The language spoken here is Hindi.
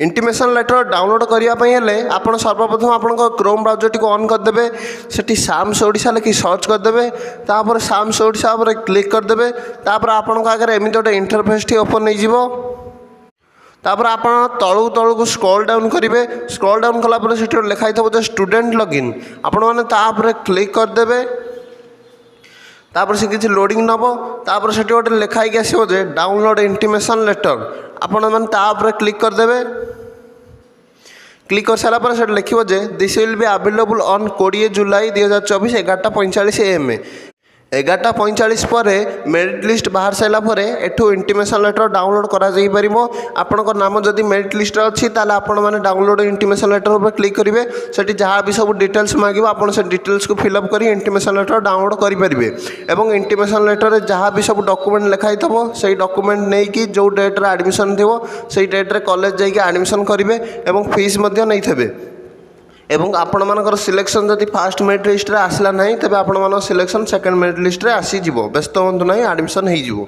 इंटिमेशन लेटर डाउनलोड करने आप सर्वप्रथम आपण क्रोम ब्राउजर टी ऑन करदे से साम्स ओडिशा लिखि सर्च करदे तापर साम्स ओडिशा पर क्लिक करदे तापर आपण आगे एमती गोटे इंटरफेस टी ओपन हो तापर आप तलू तलू को स्क्रॉल डाउन करेंगे स्क्रॉल डाउन कलापर से लिखाई जो स्टूडेंट लॉगिन आपण मैंने क्लिक करदे तापर से किसी लोडिंग नब तापर से गोटे लिखाई आसो जे डाउनलोड इंटिमेशन लेटर आपण मैंने क्लिक करदे क्लिक कर सारापर से लिखो जे this will be available on 20 जुलाई 2024 11:45 AM 11:45 पर मेरिट लिस्ट बाहर सारापर एठू इंटिमेशन लेटर डाउनलोड करा जाई परिबो आपनकर नाम जदि मेरिट लिस्ट अच्छी ताले आपण माने डाउनलोड इंटिमेशन लेटर पर क्लिक करेंगे सेठी जहाँ भी सब डिटेल्स मांगिबो आपण से डिटेल्स को फिलअप करी इंटिमेशन लेटर डाउनलोड करि परिबे एवं इंटिमेशन लेटर रे जहाँ भी सब डॉक्यूमेंट लिखाई थबो सेही डॉक्यूमेंट नै कि जो डेट रे एडमिशन थिबो सेही डेट रे कॉलेज जाई कि एडमिशन करिवे एवं फीस मध्य नै थबे एवं आपण मानकर सिलेक्शन जदि फास्ट मेरिट लिस्ट रे आसला नहीं तेबे आपण मानकर सिलेक्शन सेकंड मेरिट लिस्ट रे आसी जिवो व्यस्त होंतु नहीं एडमिशन हो जिवो।